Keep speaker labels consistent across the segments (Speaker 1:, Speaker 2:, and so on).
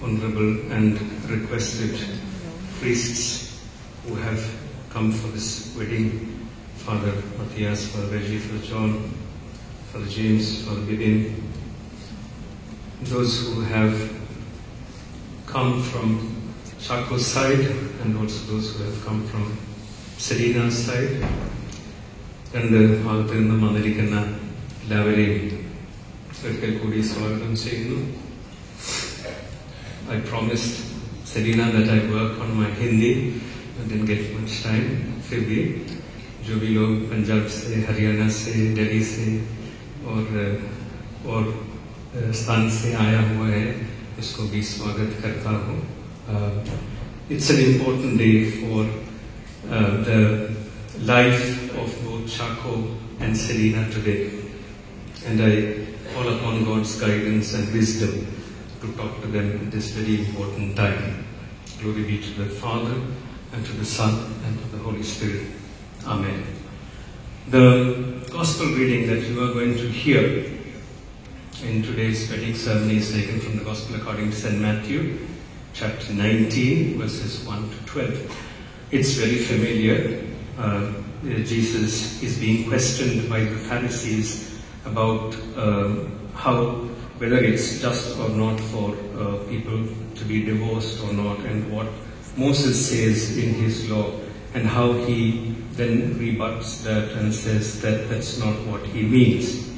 Speaker 1: honorable and requested priests who have come for this wedding, Father Matthias, Father Reggie, Father John, Father James, Father Gideon, those who have come from Chaco's side and also those who have come from Selina's side, and ഭാഗത്ത് നിന്നും വന്നിരിക്കുന്ന എല്ലാവരെയും ഒരിക്കൽ കൂടി സ്വാഗതം ചെയ്യുന്നു. I promised Selina that I work on my Hindi. I didn't get much time. फिर भी जो भी लोग पंजाब से, हरियाणा से, दिल्ली से और स्थान से आया हुआ है, इसको भी स्वागत करता हूँ. It's an important day for the life of both Chaco and Selina today, and I call upon God's guidance and wisdom to talk to them at this very important time. Glory be to the Father, and to the Son, and to the Holy Spirit. Amen. The Gospel reading that you are going to hear in today's wedding ceremony is taken from the Gospel according to St. Matthew, chapter 19, verses 1 to 12. It's very familiar. Jesus is being questioned by the Pharisees about whether it's just or not for people to be divorced or not, and what Moses says in his law, and how he then rebuts that and says that that's not what he means.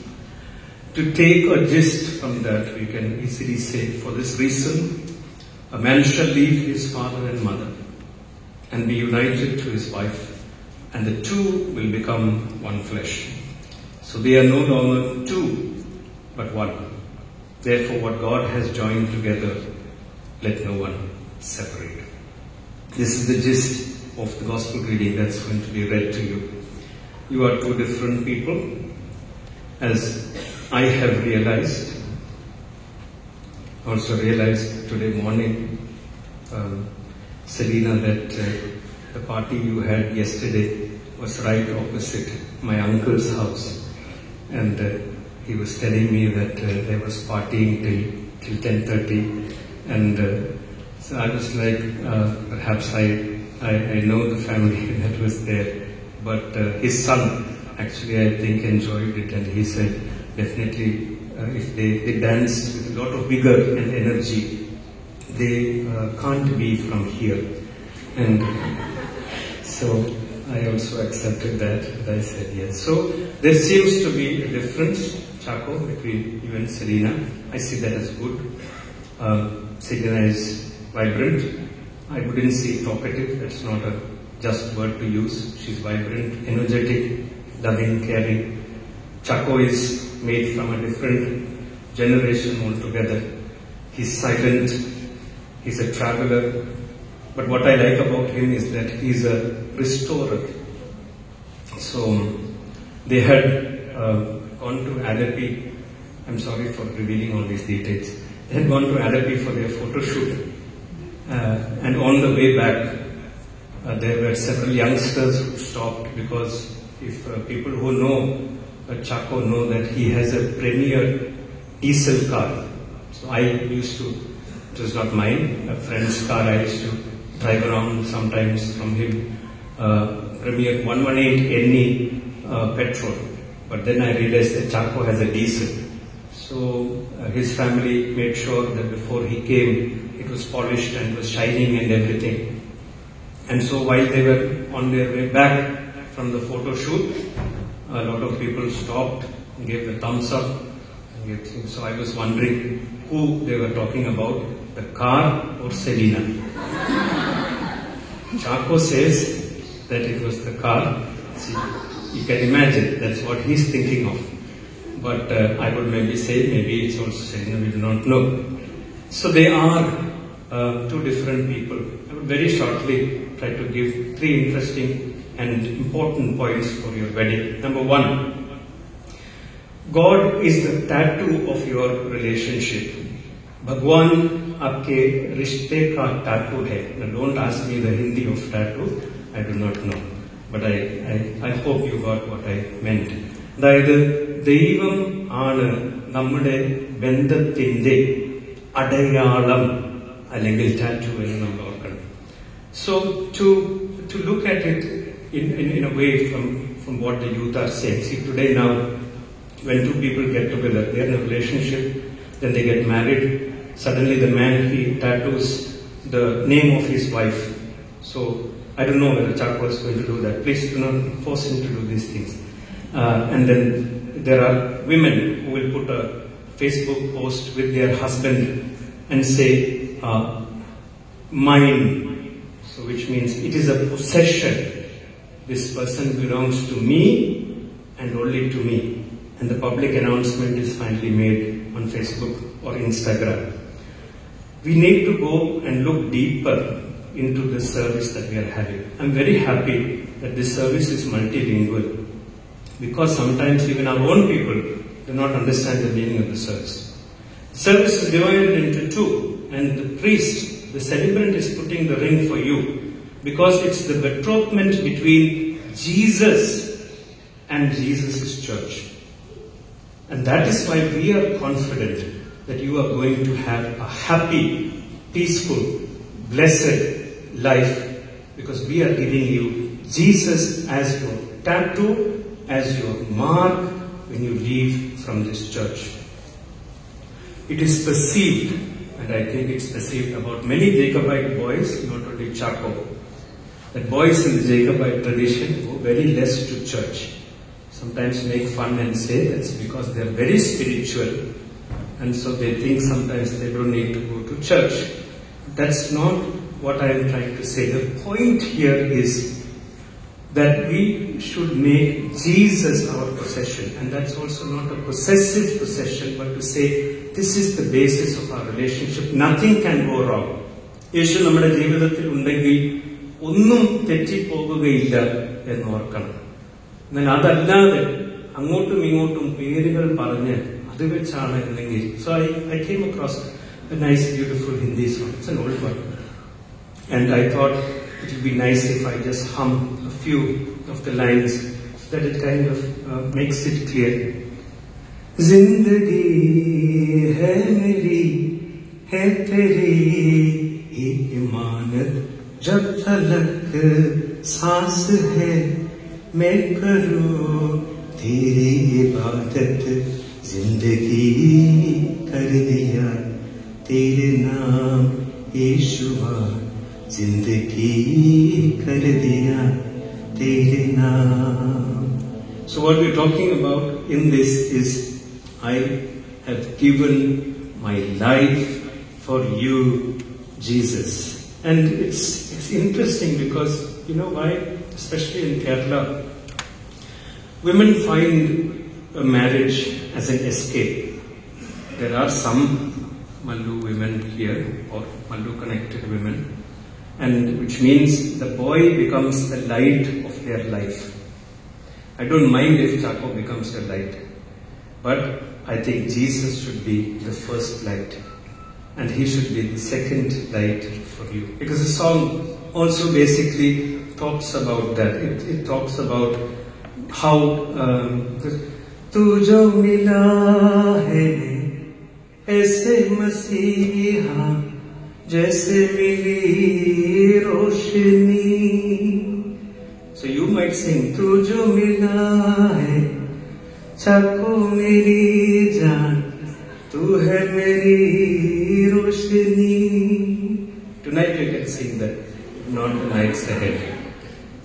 Speaker 1: To take a gist from that, we can easily say, for this reason, a man shall leave his father and mother and be united to his wife, and the two will become one flesh. So they are no longer two, but one. Therefore, what God has joined together, let no one separate. This is the gist of the Gospel reading that's going to be read to you. You are two different people, as I have also realized today morning, Selina, that the party you had yesterday was right opposite my uncle's house, and he was telling me that they was partying till 10:30, and so I was like, perhaps I know the family that was there, but his son actually I think enjoyed it, and he said definitely if they danced with a lot of vigor and energy, they can't be from here. And so I also accepted that, and I said yes. So there seems to be a difference, Chaco, between you and Selina. I see that as good. Selina is vibrant. I wouldn't say talkative, that's not a just word to use. She's vibrant, energetic, loving, caring. Chaco is made from a different generation altogether. He's silent, he's a traveler, but what I like about him is that he's a restorer. So they had gone to Alleppey. I'm sorry for revealing all these details. They had gone to Alleppey for their photo shoot, and on the way back there were several youngsters who stopped, because if people who know Chaco know that he has a Premier diesel car. So I used to, it was not mine, a friend's car, I used to drive around sometimes from him, Premier 118 NE petrol. But then I realized that Chaco has a diesel. So his family made sure that before he came, it was polished and was shining and everything. And so while they were on their way back from the photo shoot, a lot of people stopped and gave the thumbs up. So I was wondering who they were talking about, the car or Selina. Chaco says that it was the car. See, you can imagine, that's what he's thinking of. But I would maybe say, maybe it's also Selina, we do not know. So they are two different people. I would very shortly try to give 3 interesting and important points for your wedding. Number 1, God is the tattoo of your relationship. Bhagwan आपके रिश्ते का tattoo है. Now don't ask me the Hindi of tattoo. I do not know. But I hope you got what I meant. അതായത് ദൈവം ആണ് നമ്മുടെ ബന്ധത്തിന്റെ അടയാളം അല്ലെങ്കിൽ ടാറ്റു എന്ന് നമ്മൾ ഓർക്കണം. So to look at it in a way from what the youth are saying. See, today now, when two people get together, they are in a relationship, then they get married. Suddenly the man, he tattoos the name of his wife. So I don't know whether Chaco is going to do that. Please do not force him to do these things. And then there are women who will put a Facebook post with their husband and say, mine. So which means it is a possession. This person belongs to me and only to me. And the public announcement is finally made on Facebook or Instagram. We need to go and look deeper into the service that we are having. I'm very happy that this service is multilingual, because sometimes even our own people do not understand the meaning of the service. The service is divided into two, and the priest, the celebrant, is putting the ring for you, because it's the betrothment between Jesus and Jesus' church. And that is why we are confident that you are going to have a happy, peaceful, blessed life, because we are giving you Jesus as your tattoo, as your mark when you leave from this church. It is perceived, and I think it's perceived about many Jacobite boys, not only Chaco, that boys in the Jacobite tradition go very less to church. Sometimes make fun and say that's because they're very spiritual, and so they think sometimes they don't need to go to church. That's not what I am trying to say. The point here is that we should make Jesus our possession, and that's also not a possessive possession, but to say this is the basis of our relationship. Nothing can go wrong. യേശു നമ്മുടെ ജീവിതത്തിൽ ഉണ്ടെങ്കിൽ ഒന്നും തെറ്റിപ്പോകുകയില്ല എന്ന് ഓർക്കണം. എന്നാൽ അതല്ലാതെ അങ്ങോട്ടും ഇങ്ങോട്ടും പേരുകൾ പറഞ്ഞ് അത് വെച്ചാണ് എന്നെങ്കിൽ. So I came across a nice beautiful Hindi song. It's an old one, and I thought it would be nice if I just hum a few of the lines so that it kind of makes it clear. Zindagi hai meri hai teri hi imanat, jab talak saans hai main karu teri ibadat, zindagi kar diya tere naam Yeshua, zindagi kar diya tere naam. So what we're talking about in this is, I have given my life for you, Jesus. And it's interesting because, you know why? Especially in Kerala, women find a marriage as an escape. There are some Mallu women here, or Mallu connected women, and which means the boy becomes the light of their life. I don't mind if Chaco becomes your light, but I think Jesus should be the first light, and he should be the second light for you. Because the song also basically talks about that. It talks about how Tu jo mila hai aise masiha jaise mili roshni. So you might sing, Tu jo mila hai Chaco meri jaan, tu hai meri roshni. Tonight you can sing that, not the nights ahead.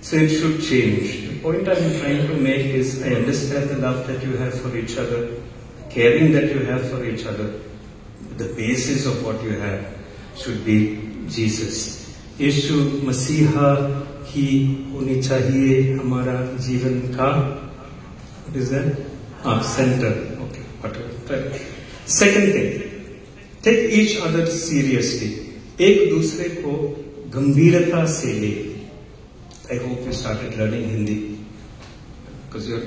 Speaker 1: So it should change. The point I'm trying to make is, I understand the love that you have for each other, the caring that you have for each other. The basis of what you have should be Jesus. Yeshu Masiha ही होनी चाहिए हमारा जीवन का. What is that? Center. Okay, whatever. Second thing, take each other seriously. एक दूसरे को गंभीरता से ले. I hope you started learning Hindi, because your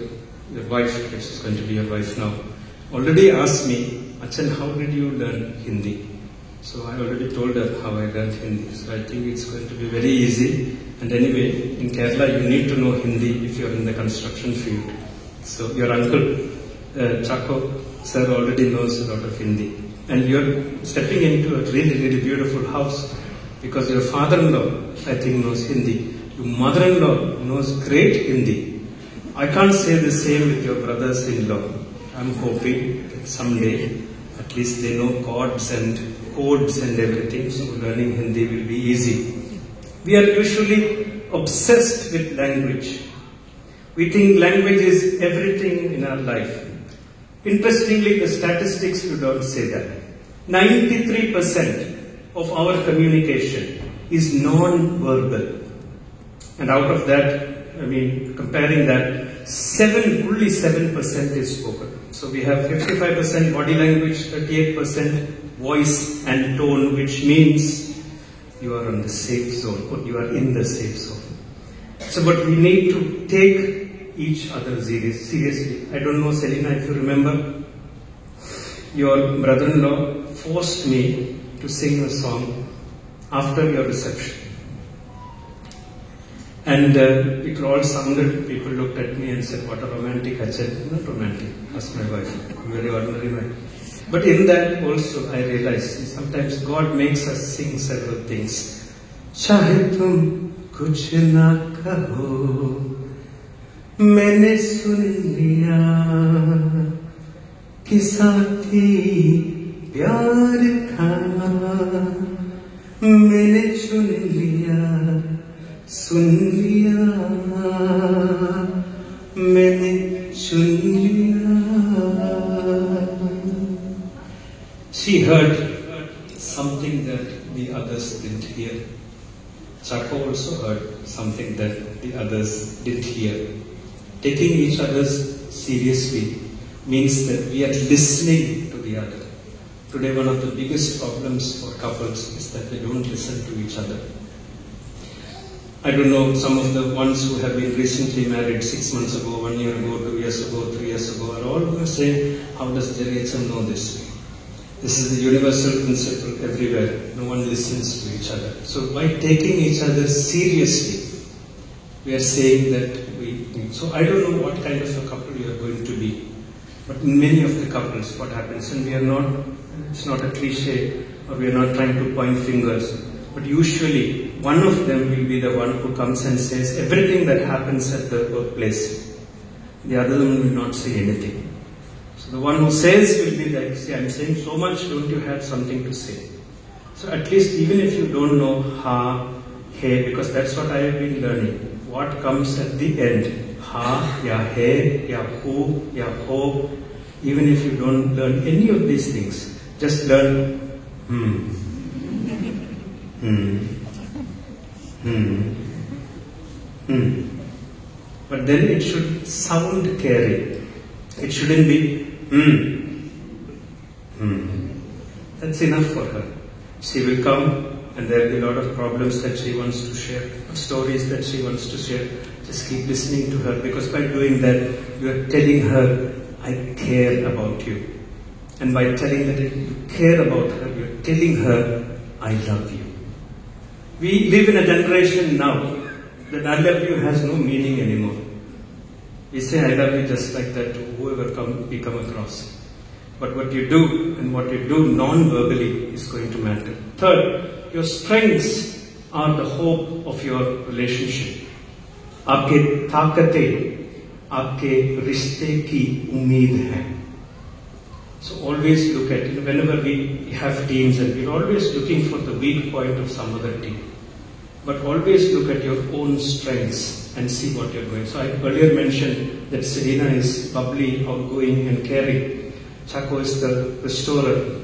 Speaker 1: wife, which is going to be your wife now, already asked me, Achan, how did you learn Hindi? So I already told her how I learned Hindi. So I think it's going to be very easy. And anyway, in Kerala, you need to know Hindi if you're in the construction field. So your uncle, Chaco, sir, already knows a lot of Hindi. And you're stepping into a really, really beautiful house because your father-in-law, I think, knows Hindi. Your mother-in-law knows great Hindi. I can't say the same with your brothers-in-law. I'm hoping that someday at least they know chords and codes and everything, so learning Hindi will be easy. We are usually obsessed with language. We think language is everything in our life. Interestingly, the statistics do not say that. 93% of our communication is non-verbal. And out of that, comparing that, only 7% is spoken. So we have 55% body language, 38% voice and tone, which means you are on the safe zone, or you are in the safe zone. So, but we need to take each other seriously. I don't know, Selina, if you remember, your brother-in-law forced me to sing a song after your reception. And it all sounded, people looked at me and said, what a romantic. I said, not romantic, ask my wife, very ordinary man. But in that also I realized, sometimes God makes us sing several things. Chahe tum kuch na kaho, maine sun liya, ki saathi pyar tha, maine chun liya, sun liya, maine chun liya. She heard something that the others didn't hear. Chaco also heard something that the others didn't hear. Taking each other seriously means that we are listening to the other. Today, one of the biggest problems for couples is that they don't listen to each other. I don't know, some of the ones who have been recently married 6 months ago, 1 year ago, 2 years ago, 3 years ago, are all saying, how does Jerry HM know this? This is the universal principle everywhere. No one listens to each other. So by taking each other seriously, we are saying that we need. So I don't know what kind of a couple you are going to be. But in many of the couples, what happens, and we are not, it's not a cliche, or we are not trying to point fingers, but usually one of them will be the one who comes and says everything that happens at the workplace. The other one will not say anything. So the one who says will be like, see, I'm saying so much, don't you have something to say? So at least even if you don't know ha, he, because that's what I have been learning. What comes at the end? Ha, ya he, ya hu, ya ho. Even if you don't learn any of these things, just learn But then it should sound caring. It shouldn't be That's enough for her. She will come and there will be a lot of problems that she wants to share, stories that she wants to share. Just keep listening to her, because by doing that, you are telling her, I care about you. And by telling that you care about her, you are telling her, I love you. We live in a generation now that I love you has no meaning anymore. We say I love you just like that to whoever we come across. But what you do and what you do non-verbally is going to matter. Third, your strengths are the hope of your relationship. आपके ताकतें आपके रिश्ते की उम्मीद है. So always look at it. Whenever we have teams, and we're always looking for the weak point of some other team. But always look at your own strengths and see what you're doing. So I earlier mentioned that Selina is bubbly, outgoing and caring. Chaco is the restorer.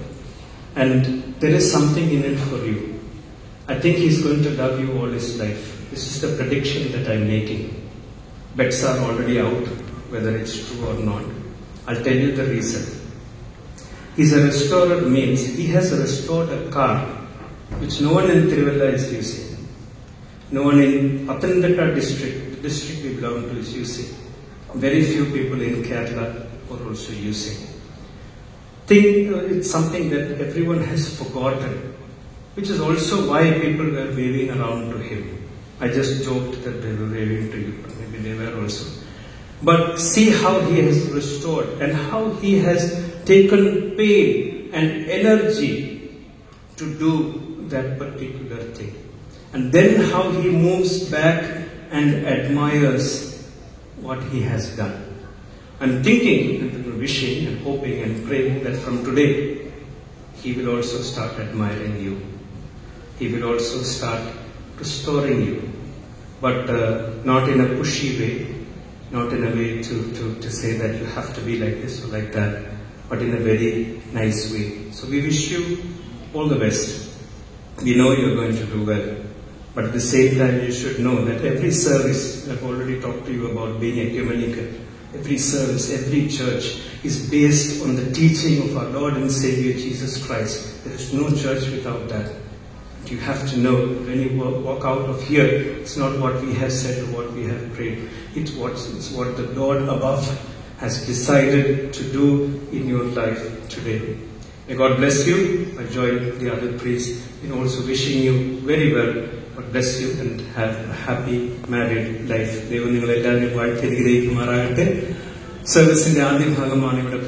Speaker 1: And there is something in it for you. I think he's going to love you all his life. This is the prediction that I'm making. Bets are already out, whether it's true or not. I'll tell you the reason. He's a restorer means he has restored a car which no one in Tiruvalla is using. No one in Pathanamthitta district, the district we belong to, is using. Very few people in Kerala are also using. It's something that everyone has forgotten, which is also why people were waving around to him. I just joked that they were waving to you, but maybe they were also. But see how he has restored and how he has taken pain and energy to do that particular thing. And then how he moves back and admires what he has done. I'm thinking and wishing and hoping and praying that from today he will also start admiring you. He will also start restoring you, but not in a pushy way, not in a way to say that you have to be like this or like that, but in a very nice way. So we wish you all the best. We know you're going to do well, but at the same time you should know that every service, I've already talked to you about being ecumenical, every service, every church is based on the teaching of our Lord and Savior Jesus Christ. There is no church without that. You have to know when you walk out of here, it's not what we have said or what we have prayed. It's what the Lord above has decided to do in your life today. May God bless you. I join the other priests in also wishing you very well. God bless you and have a happy married life. ദൈവം നിങ്ങളെല്ലാവരും വാഴ്ത്തി അനുഗ്രഹിക്കുമാറാകട്ടെ. സർവീസിന്റെ ആദ്യ ഭാഗമാണ് ഇവിടെ